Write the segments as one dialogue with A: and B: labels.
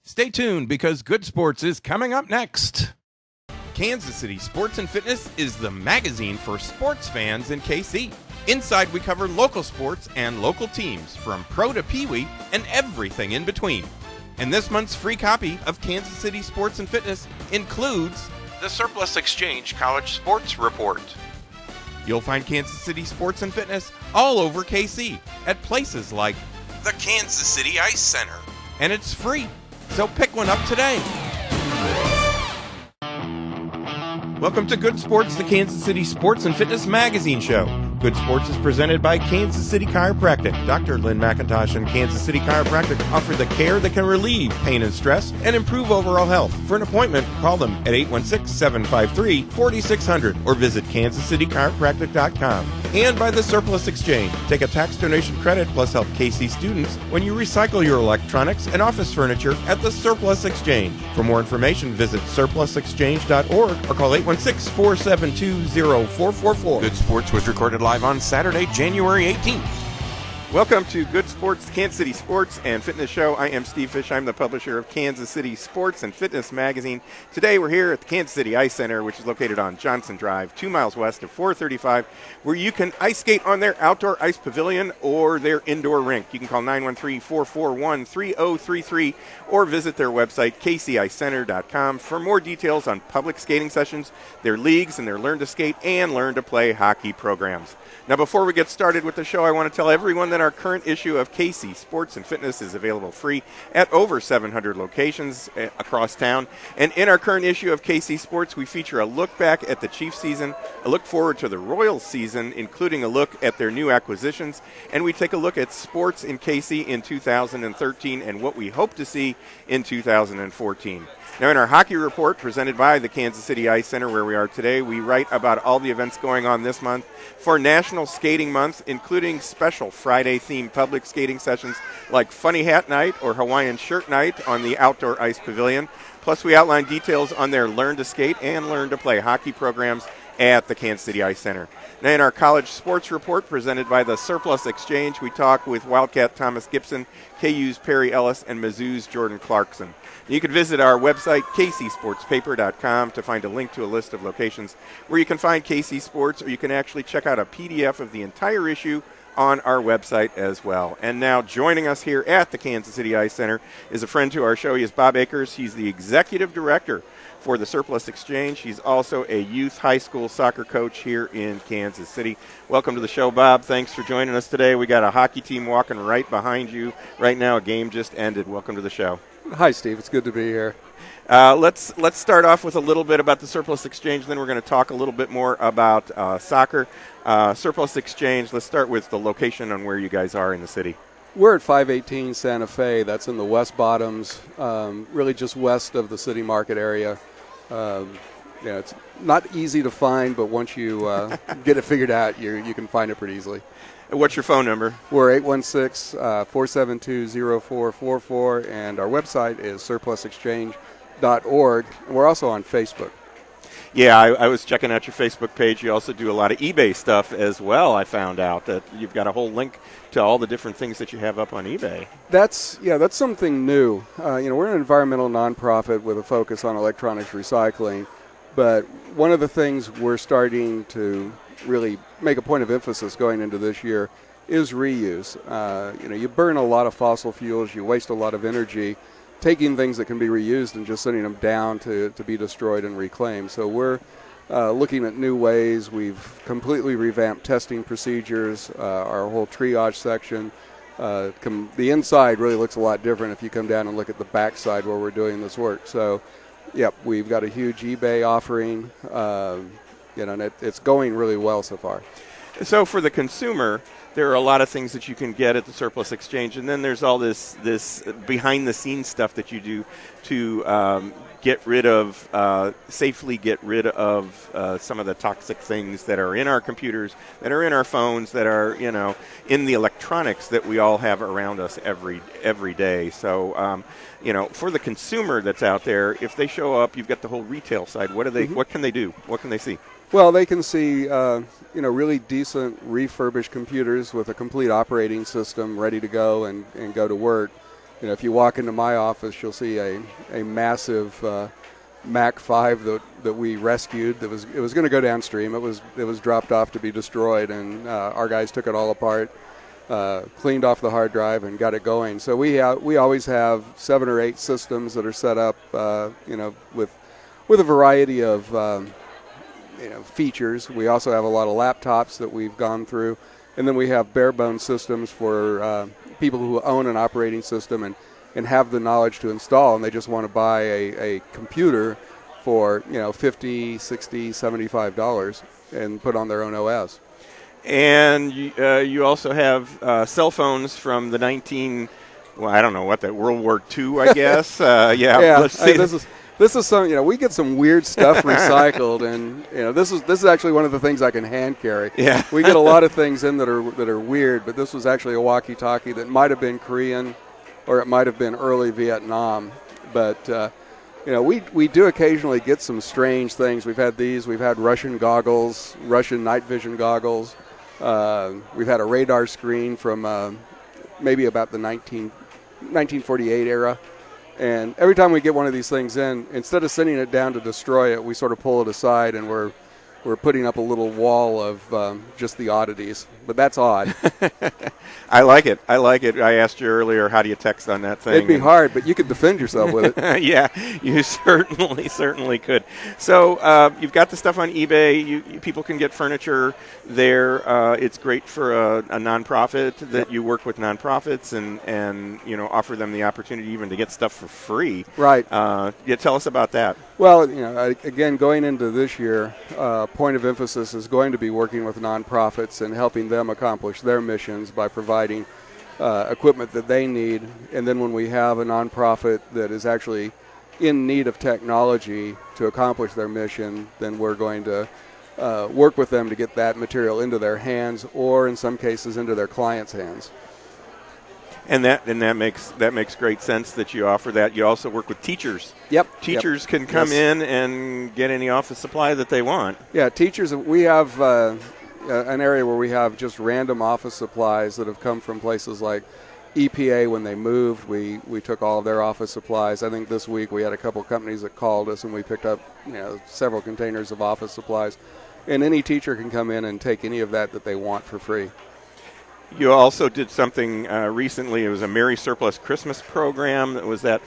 A: Stay tuned because Good Sports is coming up next. Kansas City Sports and Fitness is the magazine for sports fans in KC. Inside, we cover local sports and local teams, from pro to peewee and everything in between. And this month's free copy of Kansas City Sports and Fitness includes the Surplus Exchange College Sports Report. You'll find Kansas City Sports and Fitness all over KC at places like the Kansas City Ice Center. And it's free, so pick one up today. Welcome to Good Sports, the Kansas City Sports and Fitness magazine show. Good Sports is presented by Kansas City Chiropractic. Dr. Lynn McIntosh and Kansas City Chiropractic offer the care that can relieve pain and stress and improve overall health. For an appointment, call them at 816-753-4600 or visit kansascitychiropractic.com. And by the Surplus Exchange. Take a tax donation credit plus help KC students when you recycle your electronics and office furniture at the Surplus Exchange. For more information, visit surplusexchange.org or call 816-472-0444. Good Sports was recorded live on Saturday, January 18th. Welcome to Good Sports, the Kansas City Sports and Fitness Show. I am Steve Fish. I'm the publisher of Kansas City Sports and Fitness magazine. Today we're here at the Kansas City Ice Center, which is located on Johnson Drive, 2 miles west of 435, where you can ice skate on their outdoor ice pavilion or their indoor rink. You can call 913-441-3033 or visit their website, kcicecenter.com, for more details on public skating sessions, their leagues, and their Learn to Skate and Learn to Play hockey programs. Now, before we get started with the show, I want to tell everyone that our current issue of KC Sports and Fitness is available free at over 700 locations across town. And in our current issue of KC Sports, we feature a look back at the Chiefs season, a look forward to the Royals season, including a look at their new acquisitions, and we take a look at sports in KC in 2013 and what we hope to see in 2014. Now, in our hockey report presented by the Kansas City Ice Center, where we are today, we write about all the events going on this month for National Skating Month, including special Friday-themed public skating sessions like Funny Hat Night or Hawaiian Shirt Night on the outdoor ice pavilion. Plus, we outline details on their Learn to Skate and Learn to Play hockey programs at the Kansas City Ice Center. Now, in our college sports report presented by the Surplus Exchange, we talk with Wildcat Thomas Gibson, KU's Perry Ellis, and Mizzou's Jordan Clarkson. You can visit our website, kcsportspaper.com, to find a link to a list of locations where you can find KC Sports, or you can actually check out a PDF of the entire issue on our website as well. And now joining us here at the Kansas City Ice Center is a friend to our show. He is Bob Akers. He's the Executive Director for the Surplus Exchange. He's also a youth high school soccer coach here in Kansas City. Welcome to the show, Bob. Thanks for joining us today. We got a hockey team walking right behind you right now. A game just ended. Welcome to the show.
B: Hi, Steve. It's good to be here.
A: Let's start off with a little bit about the Surplus Exchange, then we're going to talk a little bit more about soccer. Surplus Exchange, let's start with the location on where you guys are in the city.
B: We're at 518 Santa Fe. That's in the West Bottoms, really just west of the city market area. It's not easy to find, but once you get it figured out, you can find it pretty easily.
A: What's your phone number?
B: We're 816-472-0444, and our website is surplusexchange.org. And we're also on Facebook.
A: Yeah, I was checking out your Facebook page. You also do a lot of eBay stuff as well. I found out that you've got a whole link to all the different things that you have up on eBay.
B: That's something new. We're an environmental nonprofit with a focus on electronics recycling, but one of the things we're starting to really make a point of emphasis going into this year is reuse. You burn a lot of fossil fuels, you waste a lot of energy taking things that can be reused and just sending them down to be destroyed and reclaimed. So we're looking at new ways. We've completely revamped testing procedures, our whole triage section. The inside really looks a lot different if you come down and look at the backside where we're doing this work. So, we've got a huge eBay offering, and it's going really well so far.
A: So for the consumer, there are a lot of things that you can get at the Surplus Exchange, and then there's all this behind-the-scenes stuff that you do to safely get rid of some of the toxic things that are in our computers, that are in our phones, that are in the electronics that we all have around us every day. So for the consumer that's out there, if they show up, you've got the whole retail side. What can they do? What can they see?
B: Well, they can see, really decent refurbished computers with a complete operating system ready to go and go to work. if you walk into my office, you'll see a massive Mac 5 that we rescued. It was going to go downstream. It was dropped off to be destroyed, and our guys took it all apart, cleaned off the hard drive, and got it going. So we always have 7 or 8 systems that are set up, with a variety of features. We also have a lot of laptops that we've gone through, and then we have bare bones systems for people who own an operating system and have the knowledge to install, and they just want to buy a computer for $50, $60, $75 and put on their own OS.
A: And you also have cell phones from the I don't know what that, World War II, I guess.
B: Yeah.
A: Let's see.
B: This is some, we get some weird stuff recycled, and this is actually one of the things I can hand carry.
A: Yeah.
B: We get a lot of things in that are weird, but this was actually a walkie-talkie that might have been Korean, or it might have been early Vietnam. But we do occasionally get some strange things. We've had these. We've had Russian goggles, Russian night vision goggles. We've had a radar screen from maybe about the 1948 era. And every time we get one of these things in, instead of sending it down to destroy it, we sort of pull it aside, and we're putting up a little wall of just the oddities. But that's odd.
A: I like it. I asked you earlier, how do you text on that thing?
B: It'd be hard, but you could defend yourself with it.
A: Yeah, you certainly could. So you've got the stuff on eBay. People can get furniture there. It's great for a nonprofit that you work with nonprofits and offer them the opportunity even to get stuff for free.
B: Right.
A: Tell us about that.
B: Well, again, going into this year, point of emphasis is going to be working with nonprofits and helping them accomplish their missions by providing equipment that they need. And then when we have a nonprofit that is actually in need of technology to accomplish their mission, then we're going to work with them to get that material into their hands, or in some cases into their clients' hands.
A: And that makes great sense that you offer that. You also work with teachers.
B: Yep.
A: Teachers can come in and get any office supply that they want.
B: Yeah, teachers. We have an area where we have just random office supplies that have come from places like EPA. When they moved, we took all of their office supplies. I think this week we had a couple companies that called us, and we picked up several containers of office supplies. And any teacher can come in and take any of that they want for free.
A: You also did something recently. It was a Merry Surplus Christmas program. What was that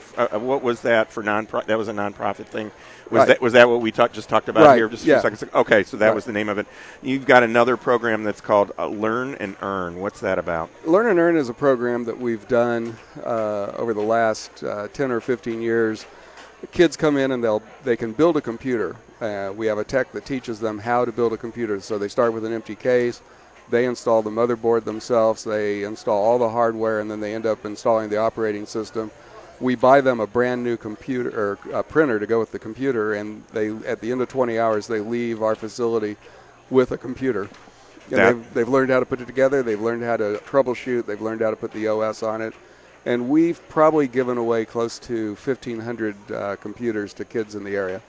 A: for nonprofit? That was a nonprofit thing. Was that what we just talked about here just a few seconds ago? Okay, so that was the name of it. You've got another program that's called Learn and Earn. What's that about?
B: Learn and Earn is a program that we've done over the last 10 or 15 years. The kids come in and they can build a computer. We have a tech that teaches them how to build a computer. So they start with an empty case. They install the motherboard themselves, they install all the hardware, and then they end up installing the operating system. We buy them a brand new computer or a printer to go with the computer, and at the end of 20 hours they leave our facility with a computer. And they've learned how to put it together, they've learned how to troubleshoot, they've learned how to put the OS on it, and we've probably given away close to 1,500 computers to kids in the area.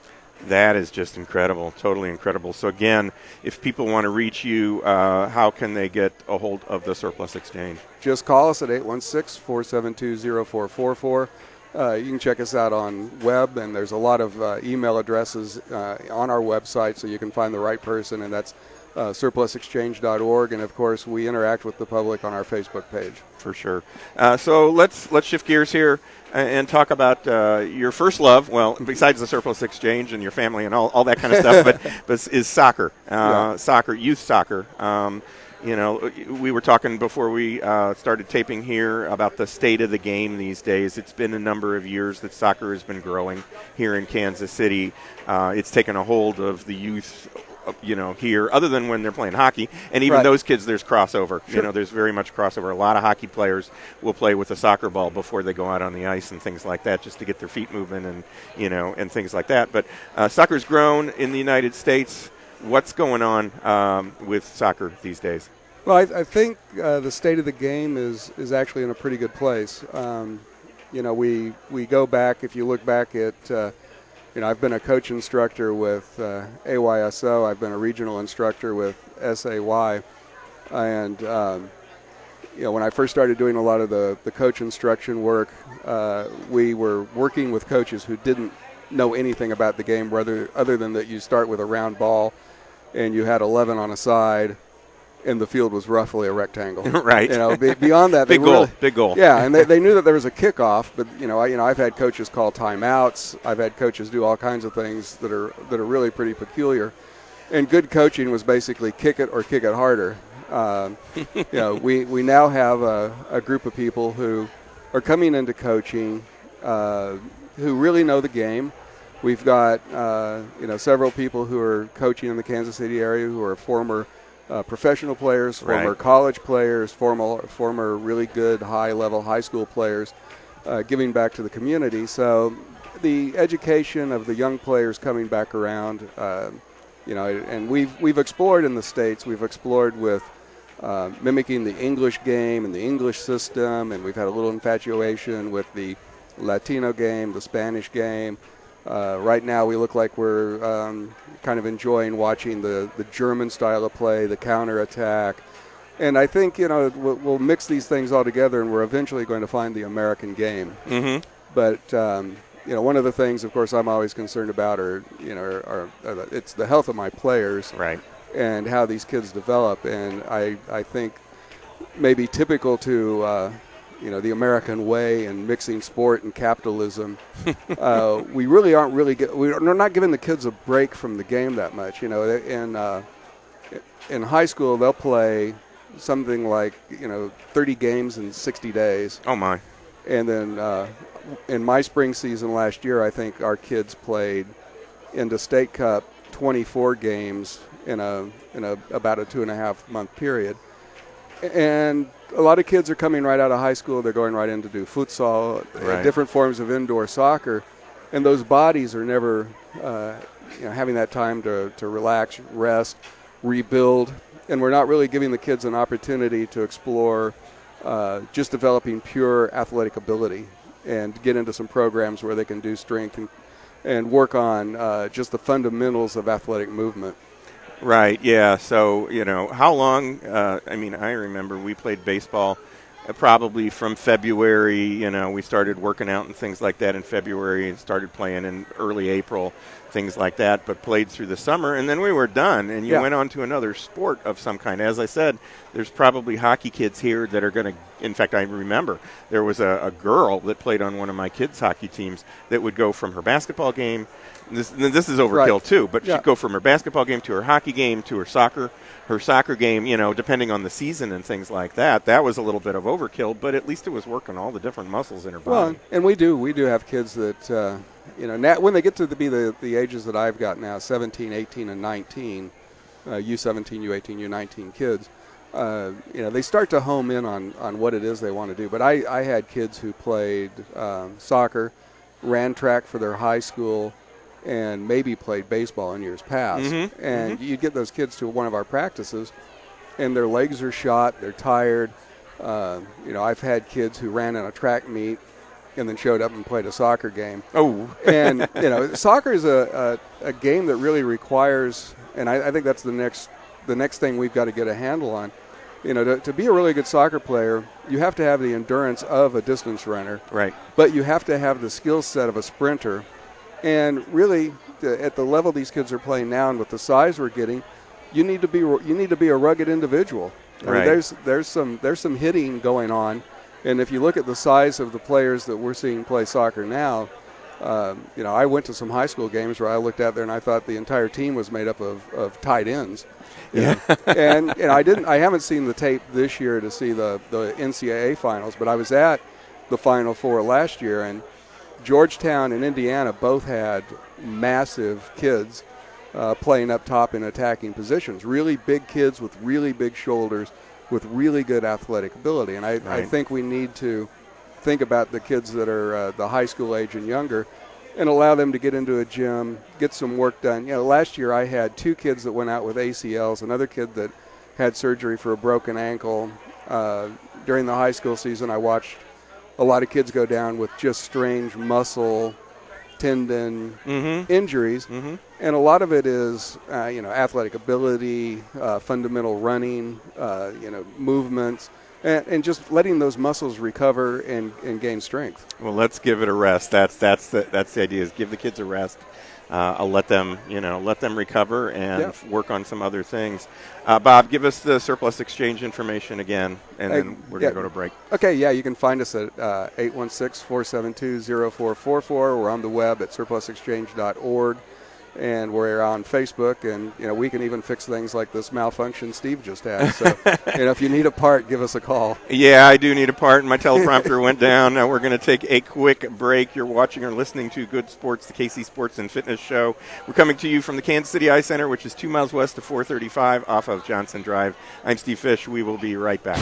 A: That is just incredible, totally incredible. So again, if people want to reach you, how can they get a hold of the Surplus Exchange?
B: Just call us at 816-472-0444. You can check us out on web, and there's a lot of email addresses on our website, so you can find the right person, and that's surplusexchange.org. And of course, we interact with the public on our Facebook page. For sure.
A: So let's shift gears here and talk about your first love. Well, besides the Surplus Exchange and your family and all that kind of stuff, but is soccer, soccer, youth soccer. We were talking before we started taping here about the state of the game these days. It's been a number of years that soccer has been growing here in Kansas City. It's taken a hold of the youth, here, other than when they're playing hockey. And even those kids, there's crossover.
B: Sure.
A: There's very much crossover. A lot of hockey players will play with a soccer ball before they go out on the ice and things like that, just to get their feet moving and things like that. But soccer's grown in the United States. What's going on with soccer these days?
B: Well, I think the state of the game is actually in a pretty good place. We go back, if you look back at, I've been a coach instructor with AYSO. I've been a regional instructor with SAY. And, when I first started doing a lot of the coach instruction work, we were working with coaches who didn't know anything about the game, other than that you start with a round ball and you had 11 on a side and the field was roughly a rectangle.
A: Right.
B: Beyond that,
A: big goal.
B: Yeah, and they knew that there was a kickoff, but I've had coaches call timeouts. I've had coaches do all kinds of things that are really pretty peculiar. And good coaching was basically kick it or kick it harder. We now have a group of people who are coming into coaching who really know the game. We've got several people who are coaching in the Kansas City area who are former professional players, former college players, former really good high-level high school players, giving back to the community. So the education of the young players coming back around, and we've explored in the States. We've explored with mimicking the English game and the English system, and we've had a little infatuation with the Latino game, the Spanish game. Right now we look like we're kind of enjoying watching the German style of play, the counterattack. And I think, we'll mix these things all together and we're eventually going to find the American game. Mm-hmm. But, one of the things, of course, I'm always concerned about it's the health of my players.
A: Right.
B: And how these kids develop. And I think maybe typical to the American way and mixing sport and capitalism, we really aren't we're not giving the kids a break from the game that much. In high school they'll play something like 30 games in 60 days.
A: Oh my!
B: And then in my spring season last year, I think our kids played in the state cup 24 games in about a 2.5 month period. And a lot of kids are coming right out of high school. They're going right in to do futsal, different forms of indoor soccer. And those bodies are never having that time to relax, rest, rebuild. And we're not really giving the kids an opportunity to explore just developing pure athletic ability and get into some programs where they can do strength and work on just the fundamentals of athletic movement.
A: Right, yeah. So, how long, I remember we played baseball probably from February, we started working out and things like that in February and started playing in early April, things like that, but played through the summer and then we were done and you went on to another sport of some kind. As I said, there's probably hockey kids here that are going to, in fact, I remember there was a girl that played on one of my kids' hockey teams that would go from her basketball game. This is overkill too, but she'd go from her basketball game to her hockey game to her soccer game, depending on the season and things like that. That was a little bit of overkill, but at least it was working all the different muscles in her body.
B: Well, and we do have kids that, now when they get to be the ages that I've got now, 17, 18, and 19, U17, U18, U19 kids, they start to home in on what it is they want to do. But I had kids who played soccer, ran track for their high school, and maybe played baseball in years past. Mm-hmm. And you'd get those kids to one of our practices, and their legs are shot, they're tired. I've had kids who ran in a track meet and then showed up and played a soccer game.
A: Oh.
B: And, soccer is a game that really requires, and I think that's the next thing we've got to get a handle on. To be a really good soccer player, you have to have the endurance of a distance runner.
A: Right. But
B: you have to have the skill set of a sprinter. And really, at the level these kids are playing now, and with the size we're getting, you need to be a rugged individual. I mean, there's some hitting going on, and if you look at the size of the players that we're seeing play soccer now, I went to some high school games where I looked out there and I thought the entire team was made up of tight ends.
A: Yeah.
B: And I haven't seen the tape this year to see the NCAA finals, but I was at the Final Four last year, and Georgetown and Indiana both had massive kids playing up top in attacking positions. Really big kids with really big shoulders with really good athletic ability. And I think we need to think about the kids that are the high school age and younger and allow them to get into a gym, get some work done. Last year I had 2 kids that went out with ACLs, another kid that had surgery for a broken ankle. During the high school season, I watched a lot of kids go down with just strange muscle, tendon injuries, and a lot of it is, athletic ability, fundamental running, movements, and just letting those muscles recover and gain strength.
A: Well, let's give it a rest. That's the idea, is give the kids a rest. I'll let them recover and work on some other things. Bob, give us the surplus exchange information again, and then we're going to go to break.
B: Okay, you can find us at 816-472-0444. We're on the web at surplusexchange.org. And we're on Facebook, and we can even fix things like this malfunction Steve just had. So, if you need a part, give us a call.
A: Yeah, I do need a part, and my teleprompter went down. Now we're going to take a quick break. You're watching or listening to Good Sports, the KC Sports and Fitness Show. We're coming to you from the Kansas City Eye Center, which is 2 miles west of 435 off of Johnson Drive. I'm Steve Fish. We will be right back.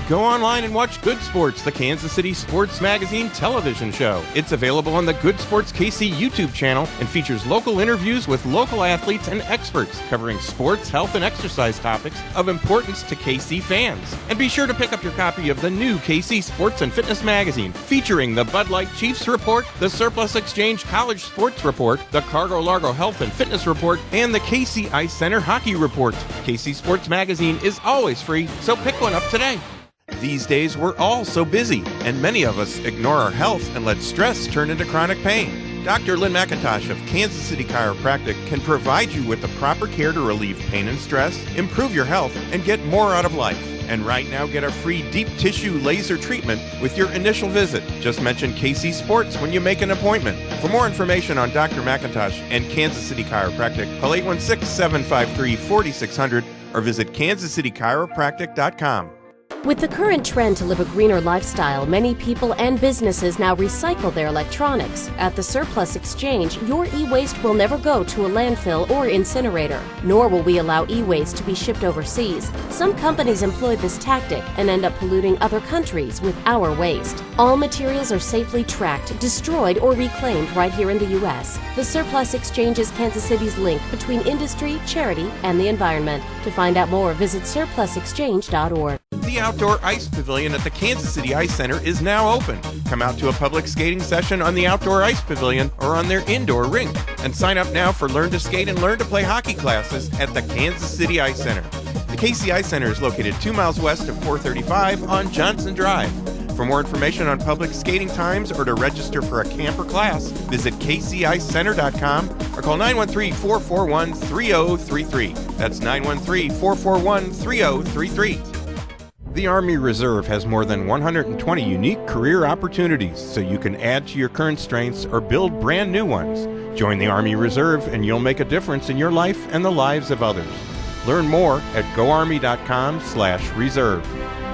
C: Go online and watch Good Sports, the Kansas City Sports Magazine television show. It's available on the Good Sports KC YouTube channel and features local interviews with local athletes and experts covering sports, health, and exercise topics of importance to KC fans. And be sure to pick up your copy of the new KC Sports and Fitness Magazine, featuring the Bud Light Chiefs Report, the Surplus Exchange College Sports Report, the Cargo Largo Health and Fitness Report, and the KC Ice Center Hockey Report. KC Sports Magazine is always free, so pick one up today. These days, we're all so busy, and many of us ignore our health and let stress turn into chronic pain. Dr. Lynn McIntosh of Kansas City Chiropractic can provide you with the proper care to relieve pain and stress, improve your health, and get more out of life. And right now, get a free deep tissue laser treatment with your initial visit. Just mention KC Sports when you make an appointment. For more information on Dr. McIntosh and Kansas City Chiropractic, call 816-753-4600 or visit kansascitychiropractic.com.
D: With the current trend to live a greener lifestyle, many people and businesses now recycle their electronics. At the Surplus Exchange, your e-waste will never go to a landfill or incinerator, nor will we allow e-waste to be shipped overseas. Some companies employ this tactic and end up polluting other countries with our waste. All materials are safely tracked, destroyed, or reclaimed right here in the U.S. The Surplus Exchange is Kansas City's link between industry, charity, and the environment. To find out more, visit surplusexchange.org.
C: The outdoor ice pavilion at the Kansas City Ice Center is now open. Come out to a public skating session on the outdoor ice pavilion or on their indoor rink. And sign up now for Learn to Skate and Learn to Play hockey classes at the Kansas City Ice Center. The KC Ice Center is located 2 miles west of 435 on Johnson Drive. For more information on public skating times or to register for a camp or class, visit kcicecenter.com or call 913-441-3033. That's 913-441-3033. The Army Reserve has more than 120 unique career opportunities, so you can add to your current strengths or build brand new ones. Join the Army Reserve and you'll make a difference in your life and the lives of others. Learn more at goarmy.com/reserve.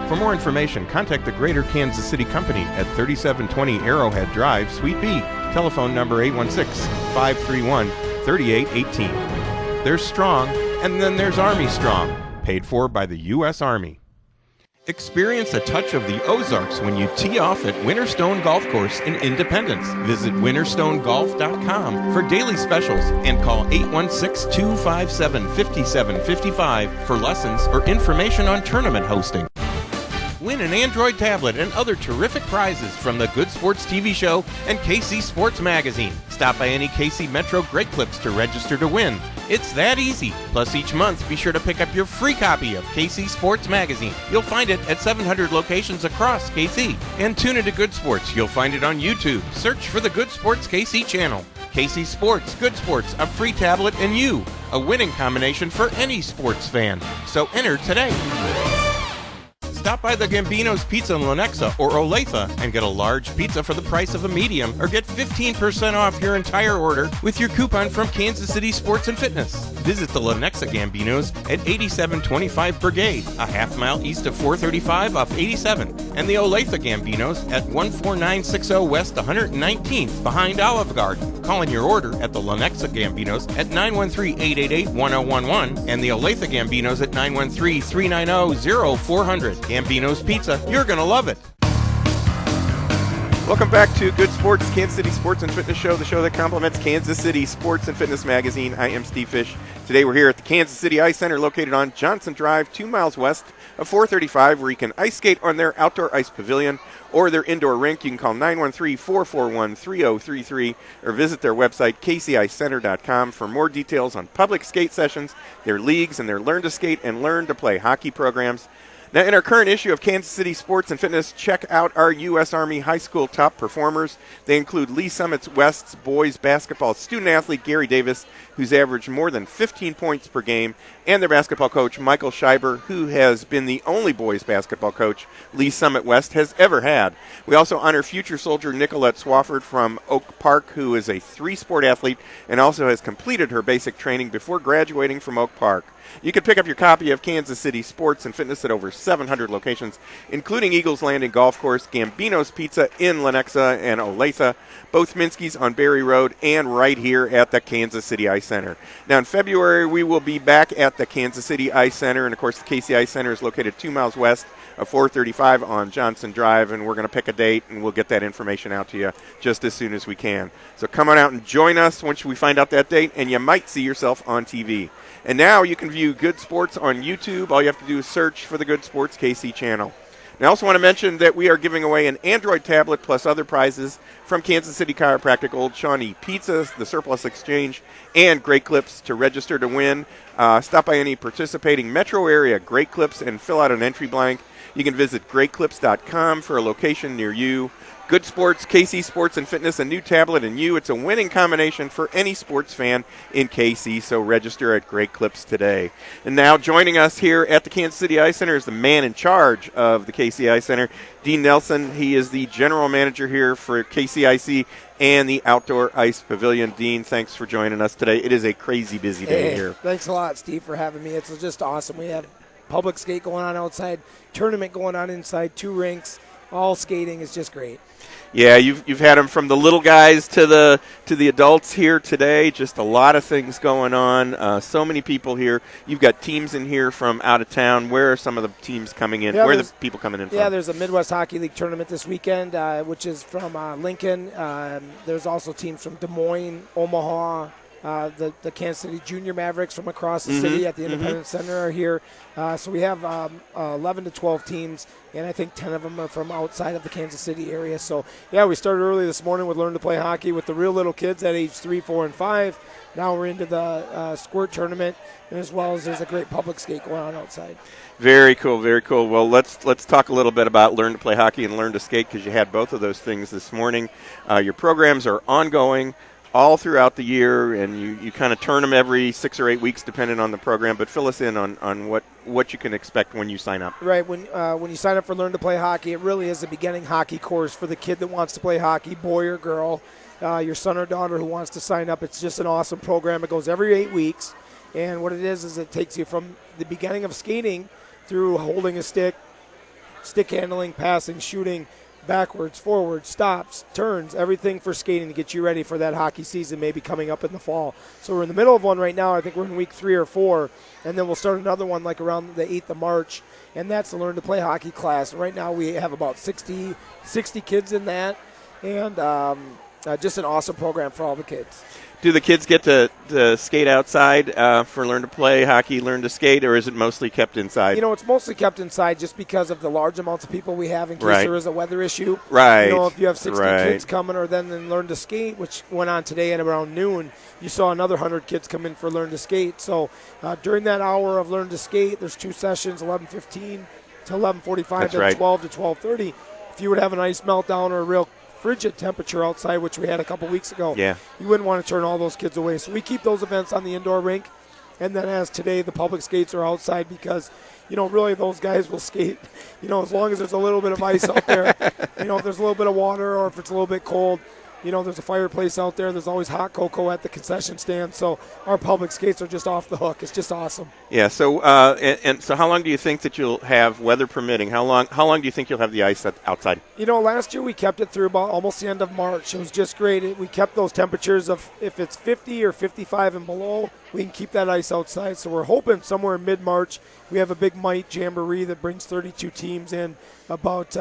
C: For more information, contact the Greater Kansas City Company at 3720 Arrowhead Drive, Suite B. Telephone number 816-531-3818. There's Strong, and then there's Army Strong, paid for by the U.S. Army. Experience a touch of the Ozarks when you tee off at Winterstone Golf Course in Independence. Visit winterstonegolf.com for daily specials and call 816-257-5755 for lessons or information on tournament hosting. Win an Android tablet and other terrific prizes from the Good Sports TV show and KC Sports Magazine. Stop by any KC Metro Great Clips to register to win. It's that easy. Plus, each month, be sure to pick up your free copy of KC Sports Magazine. You'll find it at 700 locations across KC. And tune into Good Sports. You'll find it on YouTube. Search for the Good Sports KC channel. KC Sports, Good Sports, a free tablet, and you. A winning combination for any sports fan. So enter today. Stop by the Gambino's Pizza in Lenexa or Olathe and get a large pizza for the price of a medium, or get 15% off your entire order with your coupon from Kansas City Sports and Fitness. Visit the Lenexa Gambino's at 8725 Brigade, a half mile east of 435 off 87, and the Olathe Gambino's at 14960 West 119th behind Olive Garden. Call in your order at the Lenexa Gambino's at 913-888-1011 and the Olathe Gambino's at 913-390-0400. Gambino's Pizza, you're going to love it.
A: Welcome back to Good Sports, Kansas City Sports and Fitness Show, the show that complements Kansas City Sports and Fitness Magazine. I am Steve Fish. Today we're here at the Kansas City Ice Center, located on Johnson Drive, 2 miles west of 435, where you can ice skate on their outdoor ice pavilion or their indoor rink. You can call 913-441-3033 or visit their website, kcicecenter.com, for more details on public skate sessions, their leagues, and their Learn to Skate and Learn to Play hockey programs. Now, in our current issue of Kansas City Sports and Fitness, check out our U.S. Army High School top performers. They include Lee Summit West's boys basketball student athlete Gary Davis, who's averaged more than 15 points per game, and their basketball coach Michael Schreiber, who has been the only boys basketball coach Lee Summit West has ever had. We also honor future soldier Nicolette Swafford from Oak Park, who is a three-sport athlete and also has completed her basic training before graduating from Oak Park. You can pick up your copy of Kansas City Sports and Fitness at over 700 locations, including Eagles Landing Golf Course, Gambino's Pizza in Lenexa and Olathe, both Minsky's on Berry Road, and right here at the Kansas City Ice Center. Now, in February, we will be back at the Kansas City Ice Center, and, of course, the KC Ice Center is located 2 miles west of 435 on Johnson Drive, and we're going to pick a date, and we'll get that information out to you just as soon as we can. So come on out and join us once we find out that date, and you might see yourself on TV. And now you can view Good Sports on YouTube. All you have to do is search for the Good Sports KC channel. And I also want to mention that we are giving away an Android tablet plus other prizes from Kansas City Chiropractic, Old Shawnee Pizza, the Surplus Exchange, and Great Clips. To register to win, stop by any participating metro area Great Clips and fill out an entry blank. You can visit greatclips.com for a location near you. Good Sports, KC Sports and Fitness, a new tablet, and you. It's a winning combination for any sports fan in KC, so register at Great Clips today. And now joining us here at the Kansas City Ice Center is the man in charge of the KC Ice Center, Dean Nelson. He is the general manager here for KCIC and the Outdoor Ice Pavilion. Dean, thanks for joining us today. It is a crazy busy day here.
E: Thanks a lot, Steve, for having me. It's just awesome. We have public skate going on outside, tournament going on inside, 2 rinks, all skating is just great.
A: Yeah, you've had them from the little guys to the adults here today. Just a lot of things going on. So many people here. You've got teams in here from out of town. Where are some of the teams coming in?
E: Yeah,
A: where are the people coming in from?
E: Yeah, there's a Midwest Hockey League tournament this weekend, which is from Lincoln. There's also teams from Des Moines, Omaha. The Kansas City Junior Mavericks from across the city at the Independence Center are here. So we have 11 to 12 teams, and I think 10 of them are from outside of the Kansas City area. So, yeah, we started early this morning with Learn to Play Hockey with the real little kids at age 3, 4, and 5. Now we're into the squirt tournament, and as well as there's a great public skate going on outside.
A: Very cool, very cool. Well, let's talk a little bit about Learn to Play Hockey and Learn to Skate, because you had both of those things this morning. Your programs are ongoing all throughout the year, and you kind of turn them every 6 or 8 weeks depending on the program, but fill us in on what you can expect when you sign up.
E: Right, when you sign up for Learn to Play Hockey, it really is a beginning hockey course for the kid that wants to play hockey, boy or girl, your son or daughter who wants to sign up. It's just an awesome program. It goes every 8 weeks, and what it is it takes you from the beginning of skating through holding a stick handling, passing, shooting, backwards, forwards, stops, turns, everything for skating to get you ready for that hockey season maybe coming up in the fall. So we're in the middle of one right now. I think we're in week 3 or 4, and then we'll start another one like around the 8th of March, and that's the Learn to Play Hockey class. Right now we have about 60 kids in that, and just an awesome program for all the kids.
A: Do the kids get to skate outside for Learn to Play Hockey, Learn to Skate, or is it mostly kept inside?
E: It's mostly kept inside just because of the large amounts of people we have in case there is a weather issue.
A: Right.
E: If you have 60 kids coming, or then Learn to Skate, which went on today at around noon, you saw another 100 kids come in for Learn to Skate. So during that hour of Learn to Skate, there's 2 sessions, 11:15 to 11:45, then 12 to 12:30. If you would have an ice meltdown or a real frigid temperature outside, which we had a couple weeks ago, you wouldn't want to turn all those kids away. So we keep those events on the indoor rink, and then as today, the public skates are outside because, really those guys will skate, as long as there's a little bit of ice out there, if there's a little bit of water or if it's a little bit cold. There's a fireplace out there. There's always hot cocoa at the concession stand. So our public skates are just off the hook. It's just awesome.
A: Yeah. So so how long do you think that you'll have, weather permitting? How long do you think you'll have the ice outside?
E: Last year we kept it through about almost the end of March. It was just great. We kept those temperatures of if it's 50 or 55 and below, we can keep that ice outside. So we're hoping somewhere in mid-March we have a big Mite Jamboree that brings 32 teams in about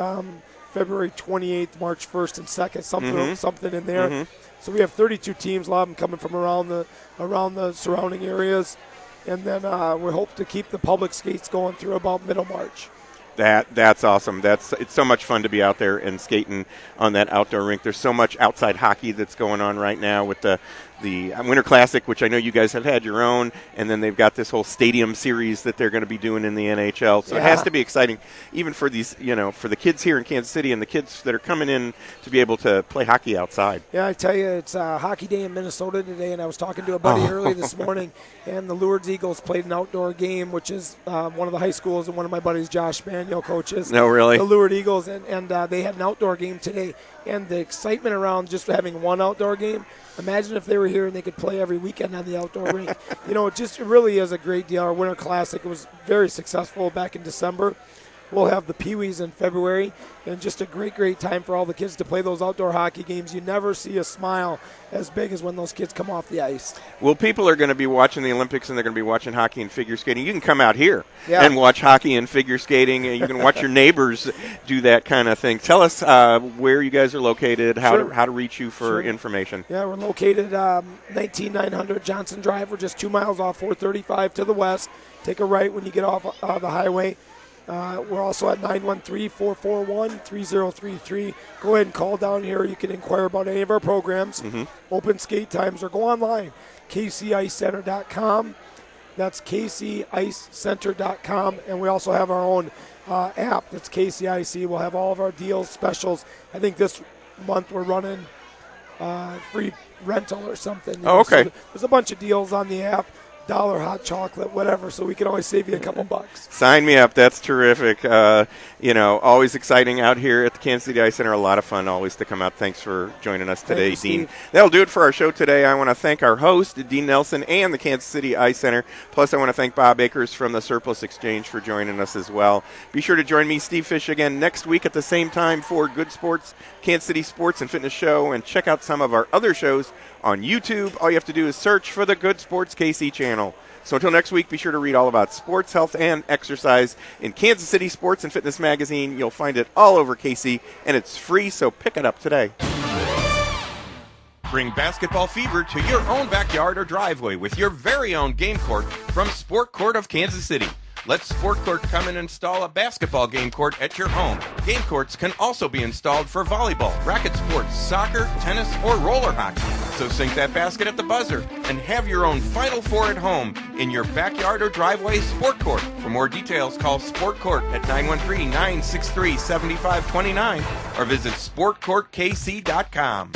E: February 28th, March 1st, and 2nd, something in there. So we have 32 teams, a lot of them coming from around the surrounding areas, and then we hope to keep the public skates going through about middle March.
A: That's awesome. It's so much fun to be out there and skating on that outdoor rink. There's so much outside hockey that's going on right now with the the Winter Classic, which I know you guys have had your own, and then they've got this whole stadium series that they're going to be doing in the NHL. So it has to be exciting, even for these, for the kids here in Kansas City and the kids that are coming in to be able to play hockey outside.
E: Yeah, I tell you, it's hockey day in Minnesota today, and I was talking to a buddy early this morning, and the Lourdes Eagles played an outdoor game, which is one of the high schools, and one of my buddies, Josh Spaniel, coaches.
A: No, really?
E: The Lourdes Eagles, and they had an outdoor game today, and the excitement around just having one outdoor game. Imagine if they were here and they could play every weekend on the outdoor rink. It really is a great deal. Our Winter Classic was very successful back in December. We'll have the Pee-wees in February, and just a great, great time for all the kids to play those outdoor hockey games. You never see a smile as big as when those kids come off the ice.
A: Well, people are going to be watching the Olympics, and they're going to be watching hockey and figure skating. You can come out here and watch hockey and figure skating, and you can watch your neighbors do that kind of thing. Tell us where you guys are located, how to reach you for information.
E: Yeah, we're located 19900 Johnson Drive. We're just 2 miles off 435 to the west. Take a right when you get off the highway. We're also at 913-441-3033. Go ahead and call down here. You can inquire about any of our programs, open skate times, or go online, kcicecenter.com. That's kcicecenter.com. And we also have our own app that's KCIC. We'll have all of our deals, specials. I think this month we're running free rental or something.
A: Oh, okay.
E: So there's a bunch of deals on the app. $1 hot chocolate, whatever, so we can always save you a couple bucks.
A: Sign me up. That's terrific. Always exciting out here at the Kansas City Ice Center. A lot of fun always to come out. Thanks for joining us today, Dean. That'll do it for our show today. I want to thank our host, Dean Nelson, and the Kansas City Ice Center. Plus, I want to thank Bob Akers from the Surplus Exchange for joining us as well. Be sure to join me, Steve Fish, again next week at the same time for Good Sports, Kansas City Sports and Fitness Show, and check out some of our other shows on YouTube. All you have to do is search for the Good Sports KC channel. So until next week, be sure to read all about sports, health, and exercise in Kansas City Sports and Fitness Magazine. You'll find it all over KC, and it's free, so pick it up today.
C: Bring basketball fever to your own backyard or driveway with your very own game court from Sport Court of Kansas City. Let Sport Court come and install a basketball game court at your home. Game courts can also be installed for volleyball, racket sports, soccer, tennis, or roller hockey. So sink that basket at the buzzer and have your own Final Four at home in your backyard or driveway Sport Court. For more details, call Sport Court at 913-963-7529 or visit sportcourtkc.com.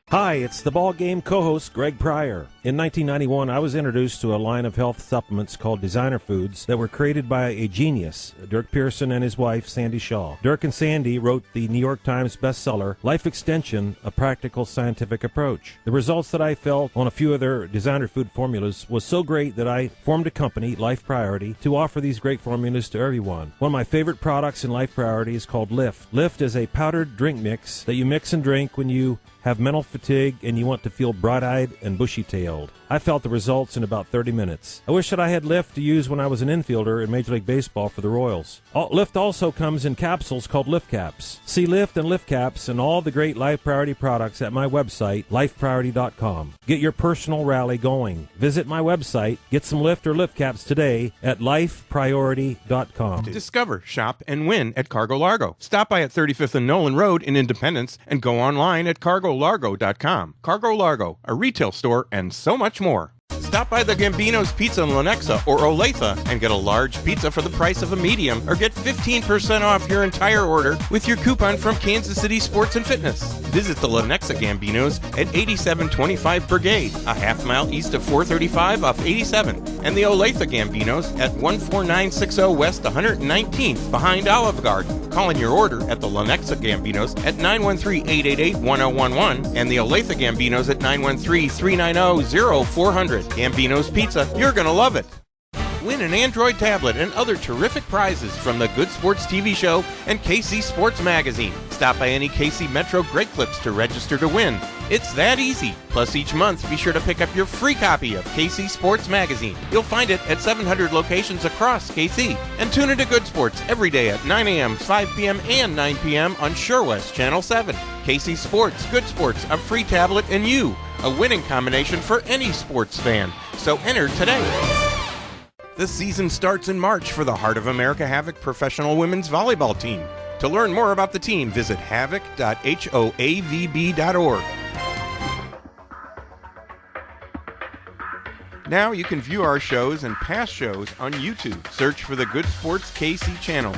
F: Hi, it's the Ball Game co-host Greg Pryor. In 1991, I was introduced to a line of health supplements called Designer Foods that were created by a genius, Dirk Pearson and his wife, Sandy Shaw. Dirk and Sandy wrote the New York Times bestseller, Life Extension, A Practical Scientific Approach. The results that I felt on a few of their designer food formulas was so great that I formed a company, Life Priority, to offer these great formulas to everyone. One of my favorite products in Life Priority is called Lift. Lift is a powdered drink mix that you mix and drink when you have mental fatigue and you want to feel bright-eyed and bushy-tailed. I felt the results in about 30 minutes. I wish that I had Lift to use when I was an infielder in Major League Baseball for the Royals. Lift also comes in capsules called Lift Caps. See Lift and Lift Caps and all the great Life Priority products at my website, lifepriority.com. Get your personal rally going. Visit my website, get some Lift or Lift Caps today at lifepriority.com.
C: Discover, shop, and win at Cargo Largo. Stop by at 35th and Nolan Road in Independence and go online at cargolargo.com. Cargo Largo, a retail store and so much more. Stop by the Gambino's Pizza in Lenexa or Olathe and get a large pizza for the price of a medium, or get 15% off your entire order with your coupon from Kansas City Sports and Fitness. Visit the Lenexa Gambino's at 8725 Brigade, a half mile east of 435 off 87, and the Olathe Gambino's at 14960 West 119th behind Olive Garden. Call in your order at the Lenexa Gambino's at 913-888-1011 and the Olathe Gambino's at 913-390-0400. Gambino's Pizza, you're going to love it. Win an Android tablet and other terrific prizes from the Good Sports TV show and KC Sports Magazine. Stop by any KC Metro Great Clips to register to win. It's that easy. Plus, each month, be sure to pick up your free copy of KC Sports Magazine. You'll find it at 700 locations across KC. And tune into Good Sports every day at 9 a.m., 5 p.m., and 9 p.m. on Shore West Channel 7. KC Sports, Good Sports, a free tablet, and you. A winning combination for any sports fan. So enter today. The season starts in March for the Heart of America Havoc professional women's volleyball team. To learn more about the team, visit havoc.hoavb.org.
A: Now you can view our shows and past shows on YouTube. Search for the Good Sports KC channel.